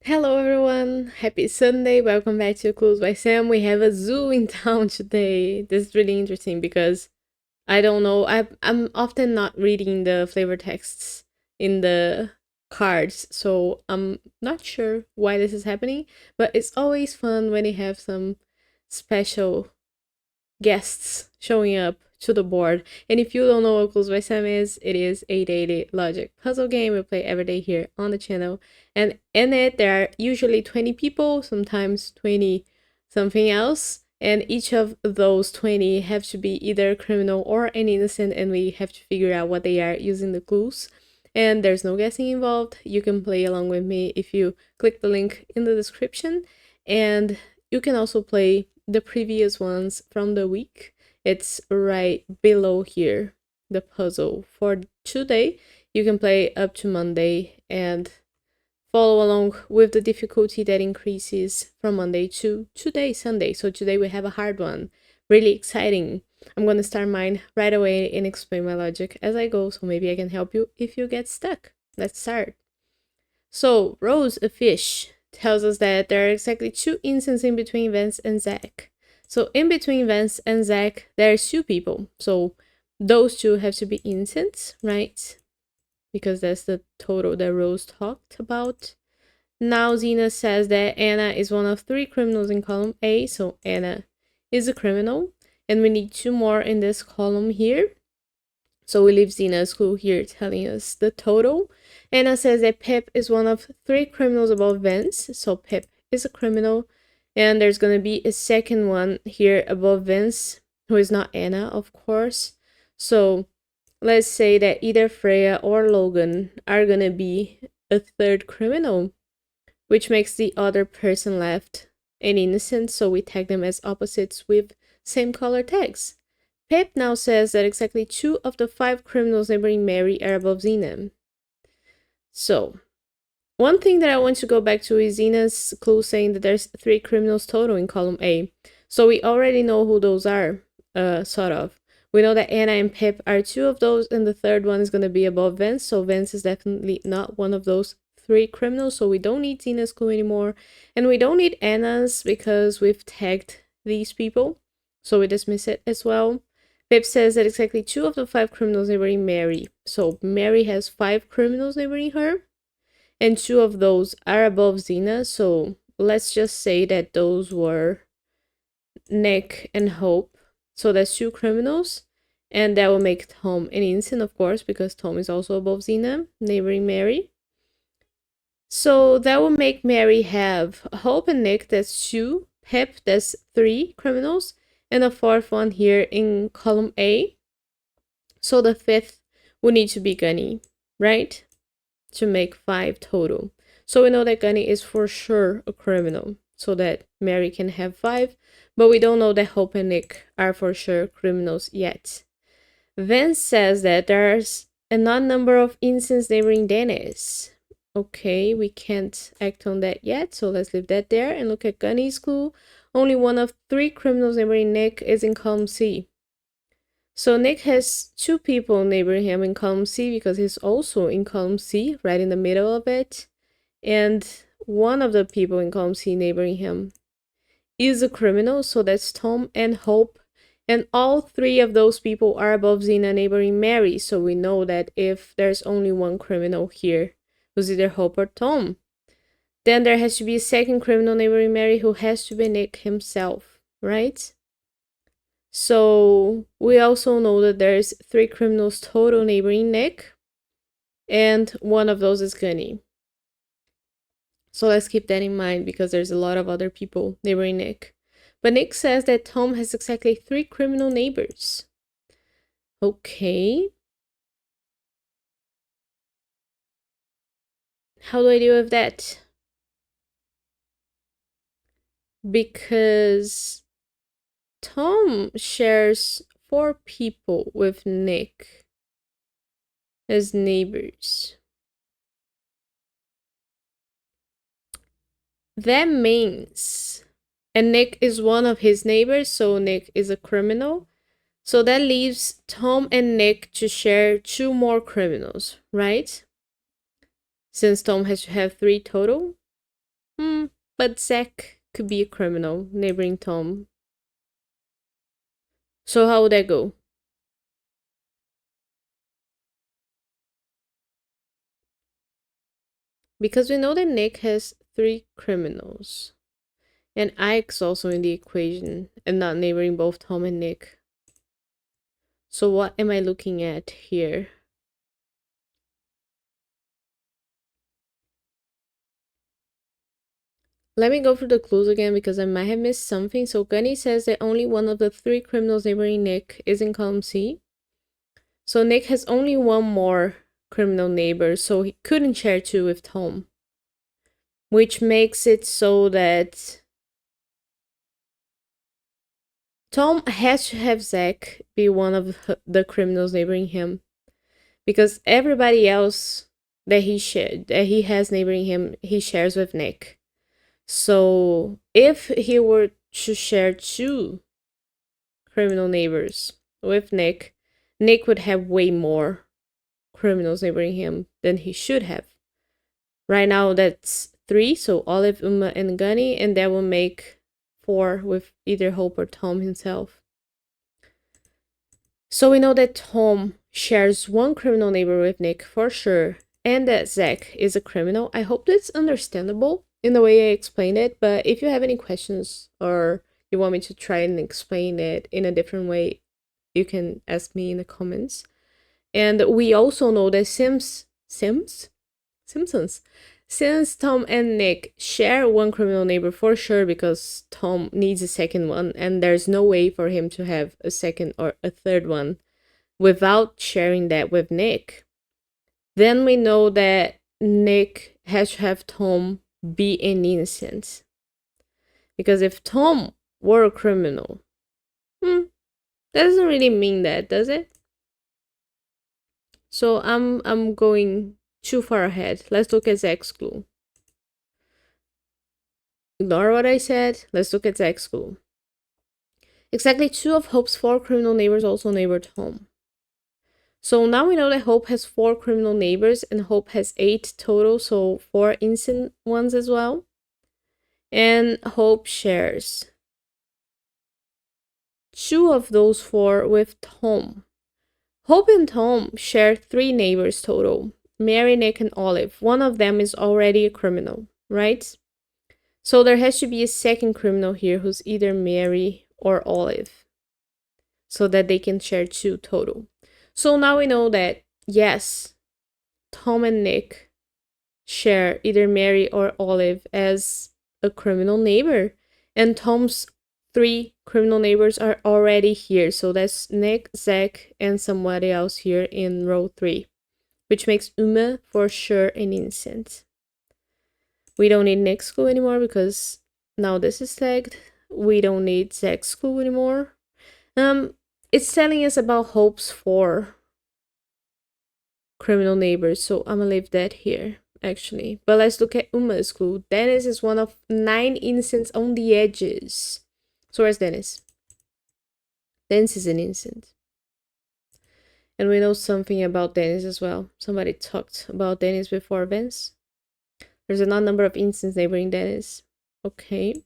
Hello everyone, happy Sunday. Welcome back to Clues by Sam. We have a zoo in town today. This is really interesting because I don't know, I'm often not reading the flavor texts in the cards, so I'm not sure why this is happening, but it's always fun when you have some special guests showing up to the board. And if you don't know what Clues by Sam is, it is a daily logic puzzle game we play every day here on the channel. And in it, there are usually 20 people, sometimes 20 something else. And each of those 20 have to be either a criminal or an innocent, and we have to figure out what they are using the clues. And there's no guessing involved. You can play along with me if you click the link in the description. And you can also play the previous ones from the week. It's right below here, the puzzle for today. You can play up to Monday and follow along with the difficulty that increases from Monday to today, Sunday. So today we have a hard one. Really exciting. I'm going to start mine right away and explain my logic as I go, so maybe I can help you if you get stuck. Let's start. So, Rose, a fish, tells us that there are exactly 2 instances in between Vance and Zach. So, in between Vance and Zach, there's 2 people. So, those 2 have to be innocents, right? Because that's the total that Rose talked about. Now, Zena says that Anna is one of 3 criminals in column A. So, Anna is a criminal. And we need 2 more in this column here. So we leave Zena's clue here telling us the total. Anna says that Pip is one of 3 criminals above Vance. So Pip is a criminal. And there's going to be a second one here above Vance, who is not Anna, of course. So let's say that either Freya or Logan are going to be a 3rd criminal, which makes the other person left an innocent. So we tag them as opposites with same color tags. Pip now says that exactly 2 of the 5 criminals neighboring Mary are above Zena. So, one thing that I want to go back to is Zena's clue saying that there's 3 criminals total in column A. So we already know who those are, sort of. We know that Anna and Pip are 2 of those, and the 3rd one is going to be above Vance. So Vance is definitely not one of those 3 criminals. So we don't need Zena's clue anymore. And we don't need Anna's because we've tagged these people. So we dismiss it as well. Pip says that exactly 2 of the 5 criminals neighboring Mary. So Mary has 5 criminals neighboring her, and 2 of those are above Zena. So let's just say that those were Nick and Hope. So that's 2 criminals, and that will make Tom an innocent, of course, because Tom is also above Zena, neighboring Mary. So that will make Mary have Hope and Nick, that's 2, Pip, that's 3 criminals, and a 4th one here in column A. So the 5th would need to be Gunny, right? To make 5 total. So we know that Gunny is for sure a criminal, so that Mary can have 5, but we don't know that Hope and Nick are for sure criminals yet. Vance says that there's an odd number of instances neighboring Dennis. Okay, we can't act on that yet, so let's leave that there and look at Gunny's clue. Only one of 3 criminals neighboring Nick is in column C. So Nick has 2 people neighboring him in column C because he's also in column C, right in the middle of it. And one of the people in column C neighboring him is a criminal, so that's Tom and Hope. And all 3 of those people are above Zena neighboring Mary, so we know that if there's only one criminal here, who's either Hope or Tom, then there has to be a second criminal neighboring Mary who has to be Nick himself, right? So we also know that there's 3 criminals total neighboring Nick, and one of those is Gunny. So let's keep that in mind because there's a lot of other people neighboring Nick. But Nick says that Tom has exactly 3 criminal neighbors. Okay. How do I deal with that? Because Tom shares 4 people with Nick as neighbors. That means, and Nick is one of his neighbors, so Nick is a criminal. So that leaves Tom and Nick to share 2 more criminals, right? Since Tom has to have 3 total. But Zack could be a criminal neighboring Tom. So how would that go? Because we know that Nick has 3 criminals. And Ike's also in the equation and not neighboring both Tom and Nick. So what am I looking at here? Let me go through the clues again because I might have missed something. So Gunny says that only one of the 3 criminals neighboring Nick is in column C. So Nick has only one more criminal neighbor, so he couldn't share 2 with Tom. Which makes it so that Tom has to have Zack be one of the criminals neighboring him. Because everybody else that he has neighboring him, he shares with Nick. So if he were to share 2 criminal neighbors with Nick, Nick would have way more criminals neighboring him than he should have. Right now that's 3, so Olive, Uma, and Gunny, and that will make 4 with either Hope or Tom himself. So we know that Tom shares 1 criminal neighbor with Nick for sure, and that Zack is a criminal. I hope that's understandable in the way I explained it, but if you have any questions or you want me to try and explain it in a different way, you can ask me in the comments. And we also know that Simpsons? Since Tom and Nick share 1 criminal neighbor for sure because Tom needs a second one and there's no way for him to have a second or a third one without sharing that with Nick, then we know that Nick has to have Tom be an innocent. Because if Tom were a criminal, that doesn't really mean that, does it? So I'm going too far ahead. Let's look at Zack's clue. Ignore what I said. Let's look at Zack's clue. Exactly 2 of Hope's 4 criminal neighbors also neighbored Tom. So now we know that Hope has 4 criminal neighbors and Hope has 8 total, so 4 innocent ones as well. And Hope shares 2 of those 4 with Tom. Hope and Tom share 3 neighbors total, Mary, Nick, and Olive. One of them is already a criminal, right? So there has to be a second criminal here who's either Mary or Olive, so that they can share 2 total. So now we know that, yes, Tom and Nick share either Mary or Olive as a criminal neighbor. And Tom's 3 criminal neighbors are already here. So that's Nick, Zack, and somebody else here in row 3. Which makes Uma for sure an innocent. We don't need Nick's clue anymore because now this is tagged. We don't need Zack's clue anymore. It's telling us about Hope's 4 criminal neighbors, so I'm gonna leave that here, actually. But let's look at Uma's clue. Dennis is one of 9 innocents on the edges. So where's Dennis? Dennis is an innocent. And we know something about Dennis as well. Somebody talked about Dennis before, Vince. There's an odd number of innocents neighboring Dennis. Okay.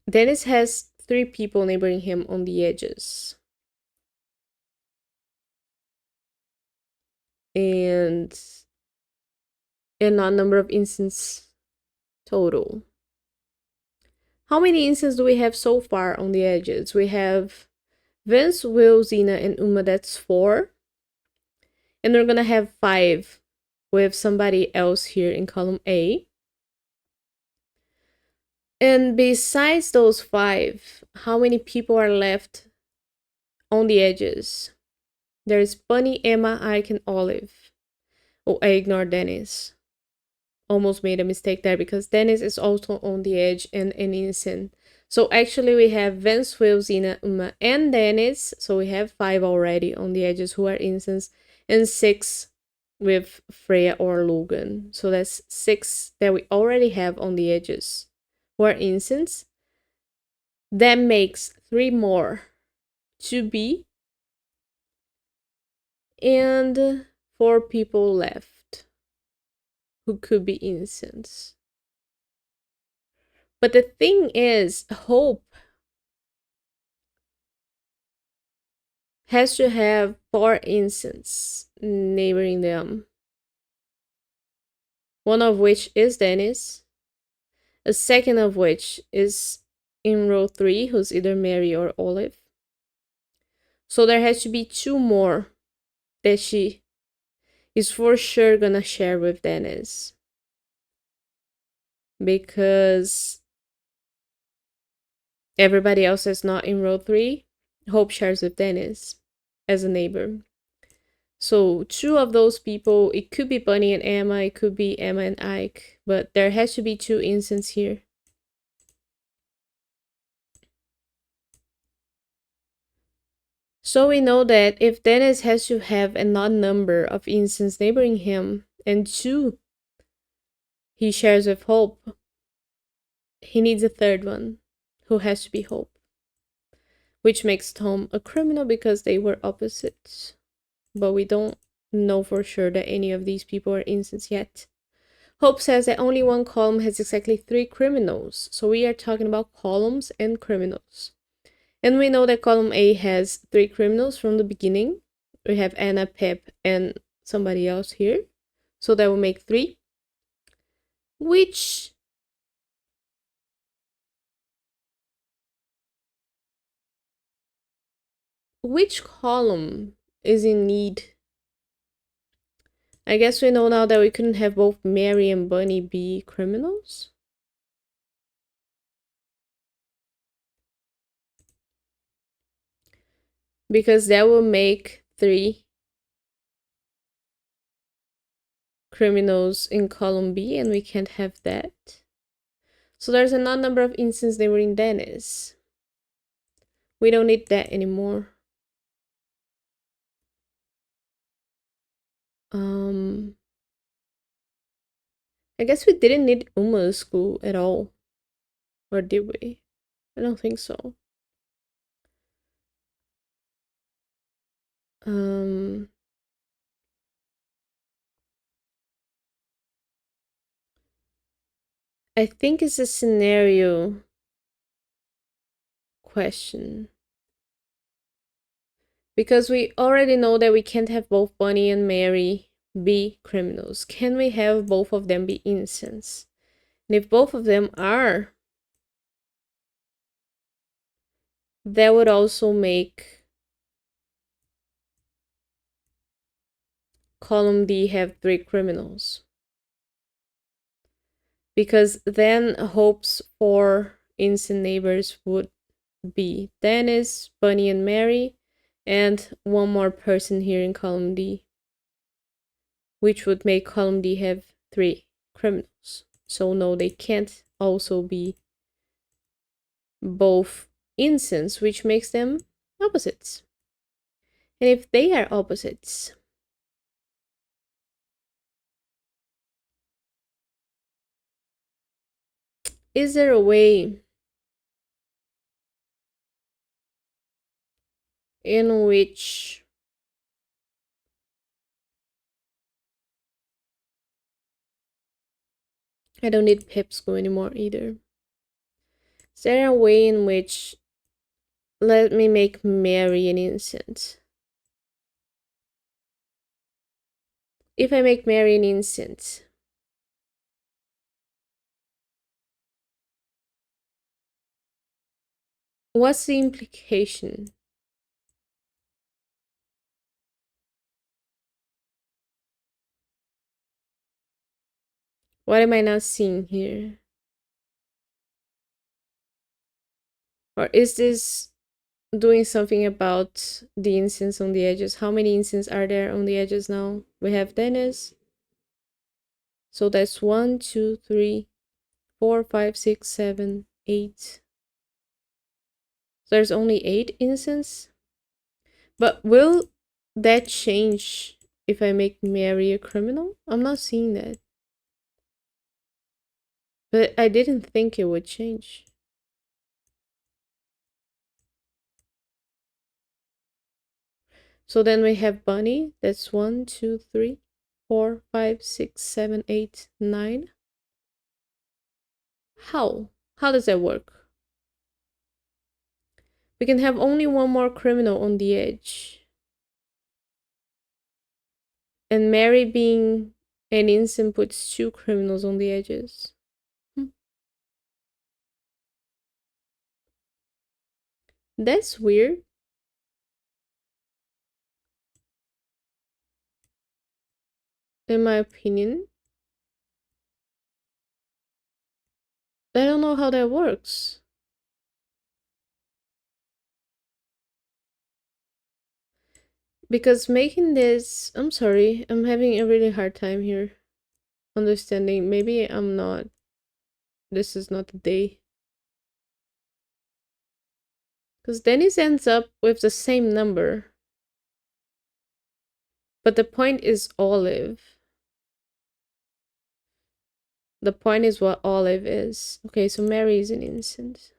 Dennis has 3 people neighboring him on the edges. And an odd number of instances total. How many instances do we have so far on the edges? We have Vince, Will, Xena, and Uma, that's 4. And we're gonna have 5 with somebody else here in column A. And besides those 5, how many people are left on the edges? There's Bunny, Emma, Ike, and Olive. Oh, I ignored Dennis. Almost made a mistake there because Dennis is also on the edge and an innocent. So actually we have Vince, Will, Xena, Uma, and Dennis. So we have 5 already on the edges who are innocents, and 6 with Freya or Logan. So that's 6 that we already have on the edges who are innocents. That makes 3 more to be, and 4 people left who could be innocent. But the thing is, Hope has to have 4 innocents neighboring them. One of which is Dennis. A second of which is in row 3, who's either Mary or Olive. So there has to be 2 more that she is for sure gonna share with Dennis. Because everybody else is not in row 3. Hope shares with Dennis as a neighbor. So 2 of those people, it could be Bunny and Emma, it could be Emma and Ike, but there has to be 2 innocents here. So we know that if Dennis has to have an odd number of innocents neighboring him, and 2 he shares with Hope, he needs a third one, who has to be Hope. Which makes Tom a criminal because they were opposites. But we don't know for sure that any of these people are innocents yet. Hope says that only one column has exactly 3 criminals. So we are talking about columns and criminals. And we know that column A has 3 criminals from the beginning. We have Anna, Pep, and somebody else here. So that will make 3. Which column is in need? I guess we know now that we couldn't have both Mary and Bunny be criminals. Because that will make 3 criminals in column B, and we can't have that. So there's an odd number of instances they were in Dennis. We don't need that anymore. I guess we didn't need Uma's school at all. Or did we? I don't think so. I think it's a scenario question. Because we already know that we can't have both Bunny and Mary be criminals. Can we have both of them be innocents? And if both of them are, that would also make column D have 3 criminals. Because then Hope's 4 innocent neighbors would be Dennis, Bunny, and Mary, and one more person here in column D, which would make column D have 3 criminals. So no, they can't also be both innocents, which makes them opposites. And if they are opposites, is there a way in which I don't need Pep school anymore either? Is there a way in which, let me make Mary an innocent? If I make Mary an innocent, what's the implication? What am I not seeing here? Or is this doing something about the incense on the edges? How many incense are there on the edges now? We have Dennis. So that's 1, 2, 3, 4, 5, 6, 7, 8. So there's only 8 incense. But will that change if I make Mary a criminal? I'm not seeing that. But I didn't think it would change. So then we have Bunny. That's 1, 2, 3, 4, 5, 6, 7, 8, 9. How? How does that work? We can have only one more criminal on the edge. And Mary being an innocent puts 2 criminals on the edges. That's weird. In my opinion. I don't know how that works. Because making this, I'm sorry, I'm having a really hard time here understanding. Maybe I'm not, this is not the day. Because Dennis ends up with the same number. But the point is Olive. The point is what Olive is. Okay, so Mary is an innocent.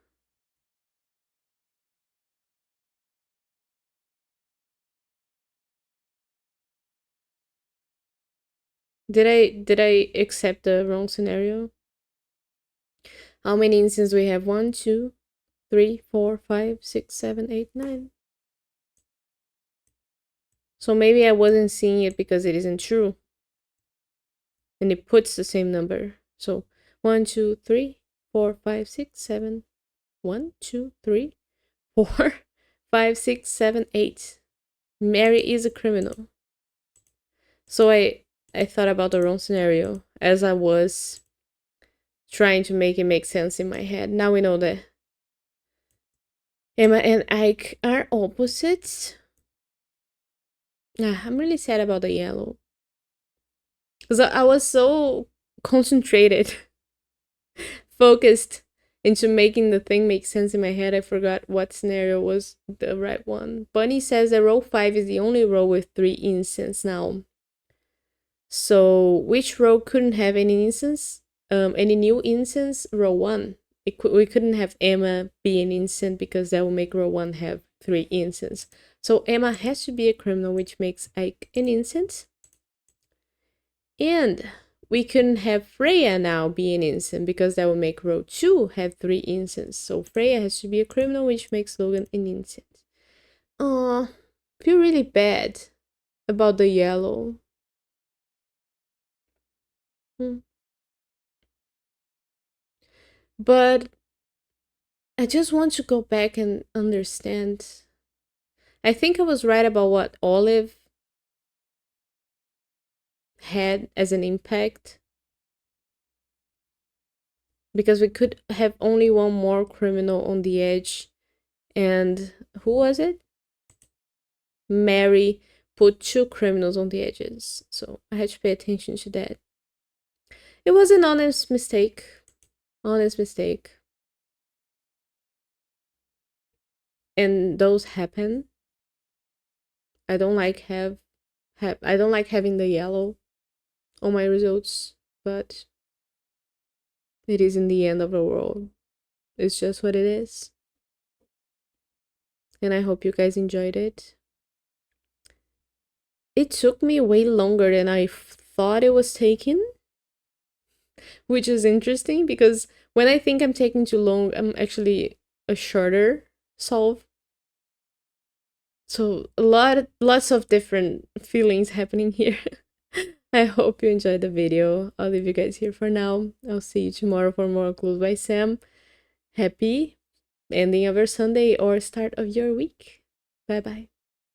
Did I accept the wrong scenario? How many instances we have? 1, 2, 3, 4, 5, 6, 7, 8, 9. So maybe I wasn't seeing it because it isn't true. And it puts the same number. So 1, 2, 3, 4, 5, 6, 7. 1, 2, 3, 4, 5, 6, 7, 8. Mary is a criminal. So I thought about the wrong scenario as I was trying to make it make sense in my head. Now we know that Emma and Ike are opposites. I'm really sad about the yellow. Because I was so concentrated, focused into making the thing make sense in my head, I forgot what scenario was the right one. Bunny says that row 5 is the only row with 3 instances now. So which row couldn't have any instance? Any new instance? Row 1. We couldn't have Emma be an instant because that will make row 1 have 3 instances. So Emma has to be a criminal, which makes Ike an instant. And we couldn't have Freya now be an instant because that will make row 2 have 3 instances. So Freya has to be a criminal, which makes Logan an instant. Feel really bad about the yellow. But I just want to go back and understand. I think I was right about what Olive had as an impact. Because we could have only one more criminal on the edge. And who was it? Mary put 2 criminals on the edges. So I had to pay attention to that. It was an honest mistake. Honest mistake. And those happen. I don't like I don't like having the yellow on my results, but it isn't the end of the world. It's just what it is. And I hope you guys enjoyed it. It took me way longer than I thought it was taking, which is interesting because when I think I'm taking too long, I'm actually a shorter solve. So lots of different feelings happening here. I hope you enjoyed the video. I'll leave you guys here for now. I'll see you tomorrow for more Clues by Sam. Happy ending of your Sunday or start of your week. Bye bye.